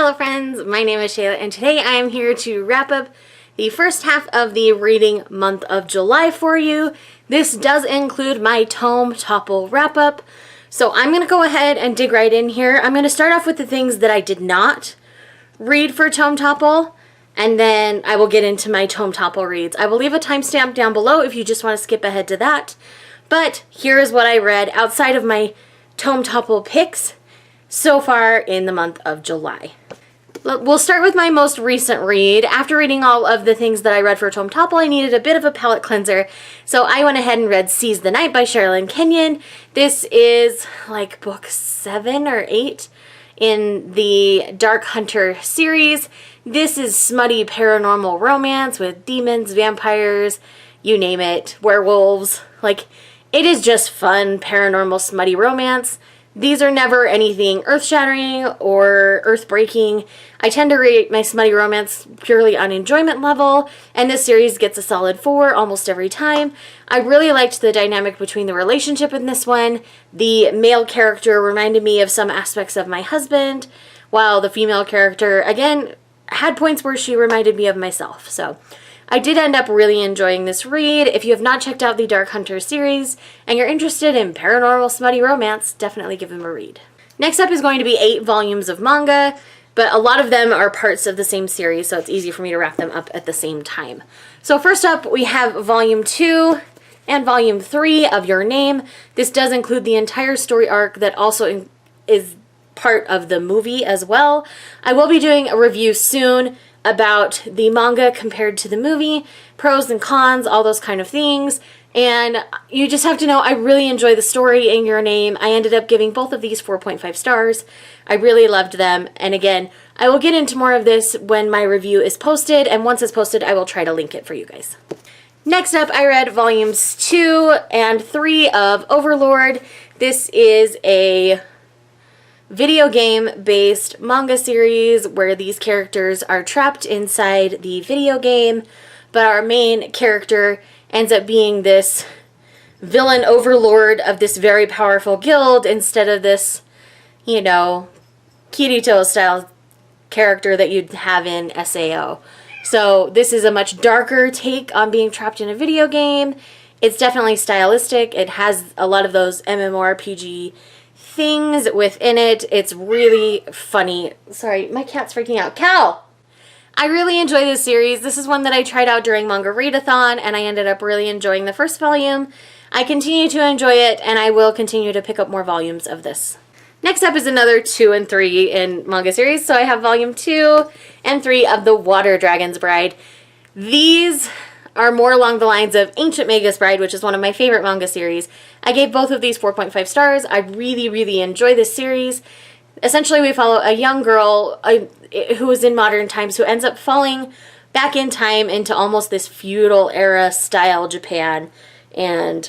Hello friends, my name is Shayla and today I am here to wrap up the first half of the reading month of July for you. This does include my Tome Topple wrap up. So I'm going to go ahead and dig right in here. I'm going to start off with the things that I did not read for Tome Topple, and then I will get into my Tome Topple reads. I will leave a timestamp down below if you just want to skip ahead to that. But here is what I read outside of my Tome Topple picks so far in the month of July. We'll start with my most recent read. After reading all of the things that I read for Tome Topple, I needed a bit of a palate cleanser, so I went ahead and read Seize the Night by Sherilyn Kenyon. This is like book 7 or 8 in the Dark Hunter series. This is smutty paranormal romance with demons, vampires, you name it, werewolves. Like, it is just fun paranormal smutty romance. These are never anything earth-shattering or earth-breaking. I tend to rate my smutty romance purely on enjoyment level, and this series gets a solid 4 almost every time. I really liked the dynamic between the relationship in this one. The male character reminded me of some aspects of my husband, while the female character, again, had points where she reminded me of myself. So I did end up really enjoying this read. If you have not checked out the Dark Hunter series and you're interested in paranormal smutty romance, definitely give them a read. Next up is going to be 8 volumes of manga, but a lot of them are parts of the same series, so it's easy for me to wrap them up at the same time. So first up, we have Volume 2 and Volume 3 of Your Name. This does include the entire story arc that also is part of the movie as well. I will be doing a review soon about the manga compared to the movie, pros and cons, all those kind of things. And you just have to know I really enjoy the story in Your Name. I ended up giving both of these 4.5 stars. I really loved them. And again, I will get into more of this when my review is posted, and once it's posted, I will try to link it for you guys. Next up, I read Volumes 2 and 3 of Overlord. This is a video game based manga series where these characters are trapped inside the video game, but our main character ends up being this villain overlord of this very powerful guild instead of this, you know, Kirito style character that you'd have in SAO. So this is a much darker take on being trapped in a video game. It's definitely stylistic. It has a lot of those MMORPG things within it. It's really funny. Sorry, my cat's freaking out. Cal! I really enjoy this series. This is one that I tried out during Manga Readathon, and I ended up really enjoying the first volume. I continue to enjoy it, and I will continue to pick up more volumes of this. Next up is another 2 and 3 in manga series. So I have Volume 2 and 3 of The Water Dragon's Bride. These are more along the lines of Ancient Magus Bride, which is one of my favorite manga series. I gave both of these 4.5 stars. I really, really enjoy this series. Essentially, we follow a young girl who is in modern times who ends up falling back in time into almost this feudal era style Japan. And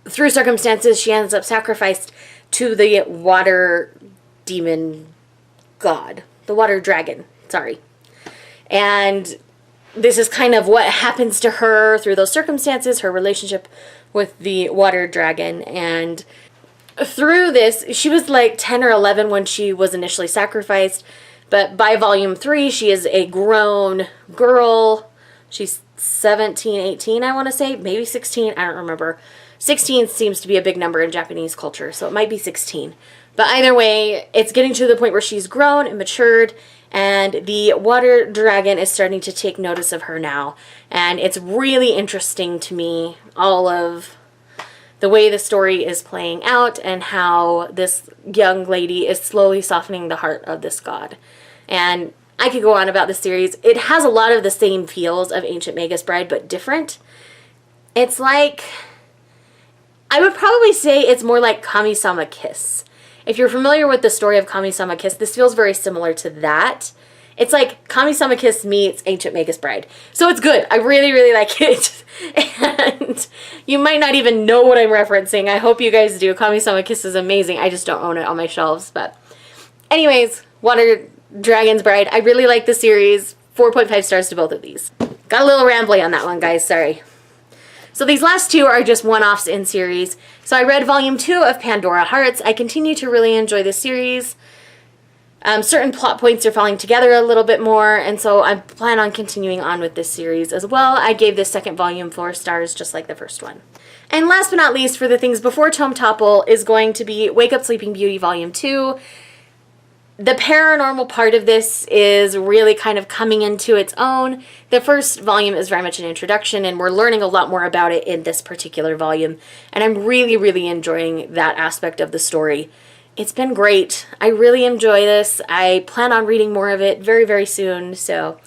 through circumstances, she ends up sacrificed to the water demon god. The water dragon, sorry. And this is kind of what happens to her through those circumstances, her relationship with the water dragon. And through this, she was like 10 or 11 when she was initially sacrificed. But by Volume 3, she is a grown girl. She's 17, 18, I want to say. Maybe 16, I don't remember. 16 seems to be a big number in Japanese culture, so it might be 16. But either way, it's getting to the point where she's grown and matured, and the water dragon is starting to take notice of her now. And it's really interesting to me, all of the way the story is playing out and how this young lady is slowly softening the heart of this god. And I could go on about this series. It has a lot of the same feels of Ancient Magus Bride, but different. It's like, I would probably say it's more like Kami-sama Kiss. If you're familiar with the story of Kami-sama Kiss, this feels very similar to that. It's like Kami-sama Kiss meets Ancient Magus Bride. So it's good. I really, really like it. And you might not even know what I'm referencing. I hope you guys do. Kami-sama Kiss is amazing. I just don't own it on my shelves. But anyways, Water Dragon's Bride. I really like the series. 4.5 stars to both of these. Got a little rambly on that one, guys. Sorry. So these last two are just one-offs in series. So I read Volume 2 of Pandora Hearts. I continue to really enjoy this series. certain plot points are falling together a little bit more, and so I plan on continuing on with this series as well. I gave this second volume 4 stars, just like the first one. And last but not least, for the things before Tome Topple, is going to be Wake Up Sleeping Beauty Volume 2. The paranormal part of this is really kind of coming into its own. The first volume is very much an introduction, and we're learning a lot more about it in this particular volume. And I'm really, really enjoying that aspect of the story. It's been great. I really enjoy this. I plan on reading more of it very, very soon, so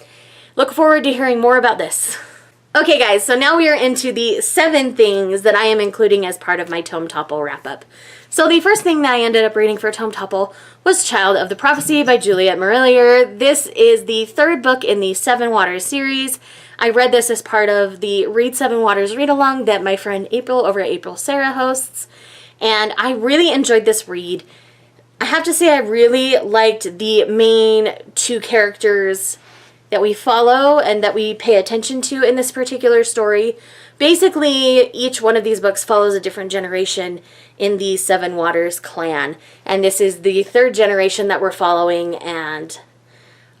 look forward to hearing more about this. Okay guys, so now we are into the 7 things that I am including as part of my Tome Topple wrap-up. So the first thing that I ended up reading for Tome Topple was Child of the Prophecy by Juliet Marillier. This is the 3rd book in the Seven Waters series. I read this as part of the Read Seven Waters read-along that my friend April over at April Sarah hosts, and I really enjoyed this read. I have to say I really liked the main 2 characters that we follow and that we pay attention to in this particular story. Basically, each one of these books follows a different generation in the Seven Waters clan, and this is the 3rd generation that we're following, and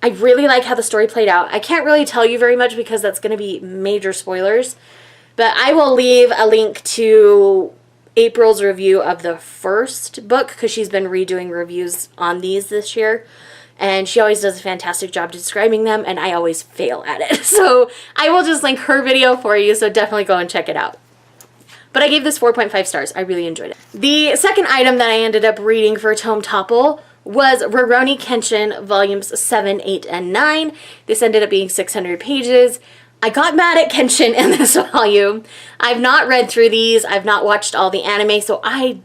I really like how the story played out. I can't really tell you very much because that's going to be major spoilers, but I will leave a link to April's review of the first book because she's been redoing reviews on these this year. And she always does a fantastic job describing them, and I always fail at it. So I will just link her video for you, so definitely go and check it out. But I gave this 4.5 stars. I really enjoyed it. The second item that I ended up reading for Tome Topple was Rurouni Kenshin volumes 7, 8, and 9. This ended up being 600 pages. I got mad at Kenshin in this volume. I've not read through these. I've not watched all the anime, so I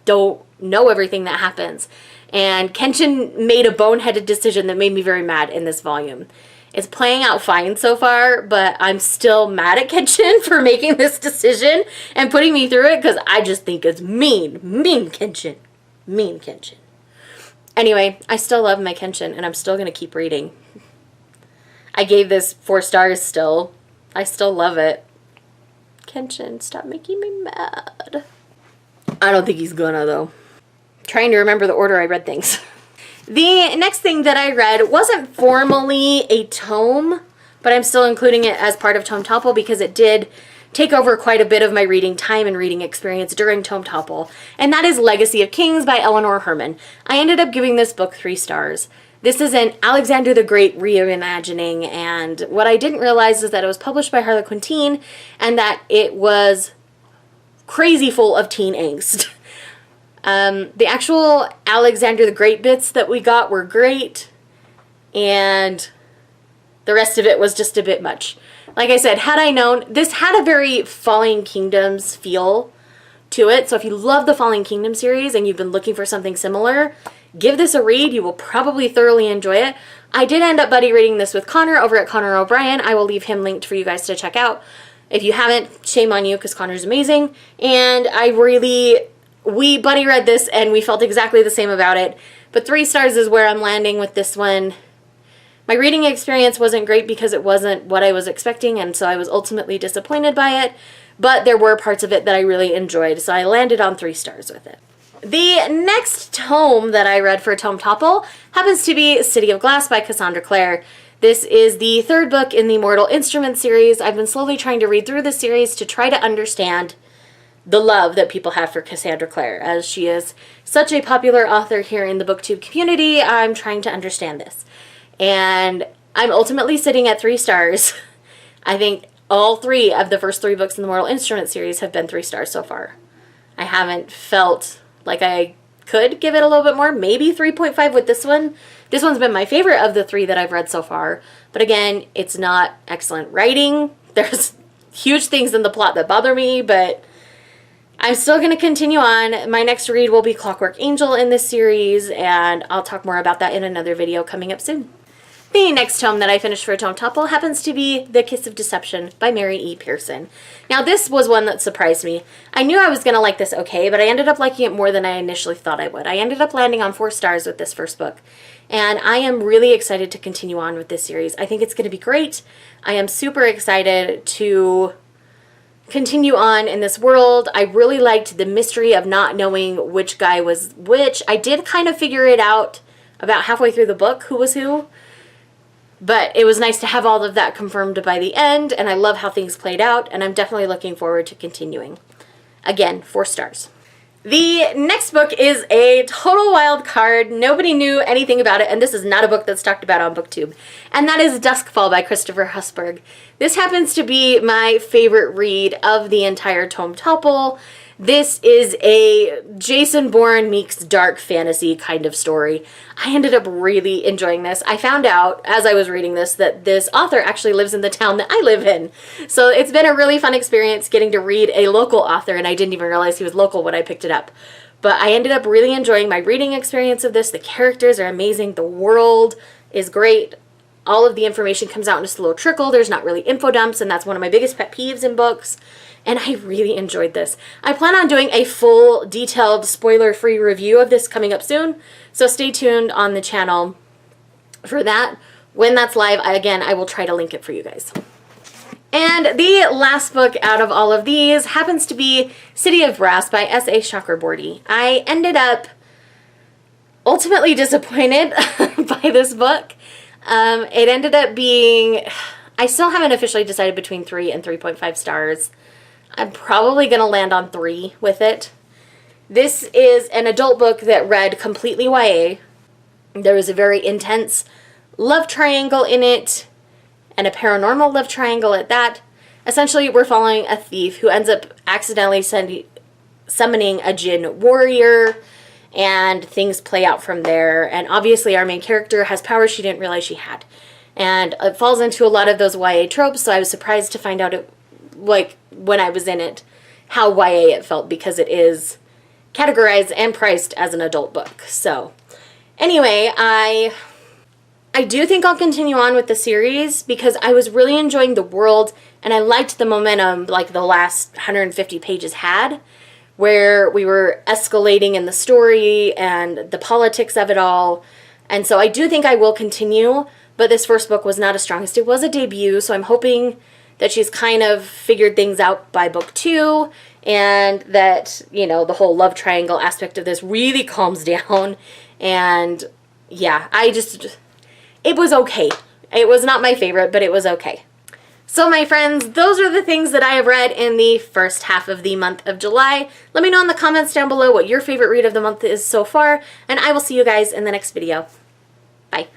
don't know everything that happens. And Kenshin made a boneheaded decision that made me very mad in this volume. It's playing out fine so far, but I'm still mad at Kenshin for making this decision and putting me through it because I just think it's mean. Mean Kenshin. Mean Kenshin. Anyway, I still love my Kenshin, and I'm still going to keep reading. I gave this 4 stars still. I still love it. Kenshin, stop making me mad. I don't think he's gonna, though. Trying to remember the order I read things. The next thing that I read wasn't formally a tome, but I'm still including it as part of Tome Topple because it did take over quite a bit of my reading time and reading experience during Tome Topple, and that is Legacy of Kings by Eleanor Herman. I ended up giving this book 3 stars. This is an Alexander the Great reimagining, and what I didn't realize is that it was published by Harlequin Teen and that it was crazy full of teen angst. The actual Alexander the Great bits that we got were great, and the rest of it was just a bit much. Like I said, had I known, this had a very Falling Kingdoms feel to it, so if you love the Falling Kingdom series and you've been looking for something similar, give this a read. You will probably thoroughly enjoy it. I did end up buddy reading this with Connor over at Connor O'Brien. I will leave him linked for you guys to check out. If you haven't, shame on you because Connor's amazing, and we buddy read this and we felt exactly the same about it, but 3 stars is where I'm landing with this one. My reading experience wasn't great because it wasn't what I was expecting, and so I was ultimately disappointed by it, but there were parts of it that I really enjoyed, so I landed on 3 stars with it. The next tome that I read for Tome Topple happens to be City of Glass by Cassandra Clare. This is the 3rd book in the Mortal Instruments series. I've been slowly trying to read through this series to try to understand the love that people have for Cassandra Clare, as she is such a popular author here in the booktube community. I'm trying to understand this, and I'm ultimately sitting at 3 stars. I think all 3 of the first 3 books in the Mortal Instruments series have been 3 stars so far. I haven't felt like I could give it a little bit more, maybe 3.5 with this one. This one's been my favorite of the 3 that I've read so far, but again, it's not excellent writing. There's huge things in the plot that bother me, but I'm still going to continue on. My next read will be Clockwork Angel in this series, and I'll talk more about that in another video coming up soon. The next tome that I finished for Tome Topple happens to be The Kiss of Deception by Mary E. Pearson. Now, this was one that surprised me. I knew I was going to like this okay, but I ended up liking it more than I initially thought I would. I ended up landing on 4 stars with this first book, and I am really excited to continue on with this series. I think it's going to be great. I am super excited to continue on in this world. I really liked the mystery of not knowing which guy was which. I did kind of figure it out about halfway through the book who was who. But it was nice to have all of that confirmed by the end, and I love how things played out, and I'm definitely looking forward to continuing. Again, 4 stars. The next book is a total wild card. Nobody knew anything about it, and this is not a book that's talked about on BookTube. And that is Duskfall by Christopher Husberg. This happens to be my favorite read of the entire Tome Topple. This is a Jason Bourne meets dark fantasy kind of story. I ended up really enjoying this. I found out as I was reading this that this author actually lives in the town that I live in. So it's been a really fun experience getting to read a local author, and I didn't even realize he was local when I picked it up. But I ended up really enjoying my reading experience of this. The characters are amazing. The world is great. All of the information comes out in a slow trickle. There's not really info dumps, and that's one of my biggest pet peeves in books. And I really enjoyed this. I plan on doing a full, detailed, spoiler-free review of this coming up soon, so stay tuned on the channel for that. When that's live, I will try to link it for you guys. And the last book out of all of these happens to be City of Brass by S.A. Chakraborty. I ended up ultimately disappointed by this book. It ended up being, I still haven't officially decided between 3 and 3.5 stars. I'm probably going to land on 3 with it. This is an adult book that read completely YA. There was a very intense love triangle in it, and a paranormal love triangle at that. Essentially, we're following a thief who ends up accidentally summoning a Jinn warrior, and things play out from there. And obviously, our main character has powers she didn't realize she had. And it falls into a lot of those YA tropes, so I was surprised to find out like when I was in it, how YA it felt, because it is categorized and priced as an adult book. So anyway, I do think I'll continue on with the series because I was really enjoying the world and I liked the momentum like the last 150 pages had, where we were escalating in the story and the politics of it all. And so I do think I will continue, but this first book was not as strong as it was a debut, so I'm hoping that she's kind of figured things out by book 2, and that, you know, the whole love triangle aspect of this really calms down. And yeah, it was okay. It was not my favorite, but it was okay. So my friends, those are the things that I have read in the first half of the month of July. Let me know in the comments down below what your favorite read of the month is so far, and I will see you guys in the next video. Bye.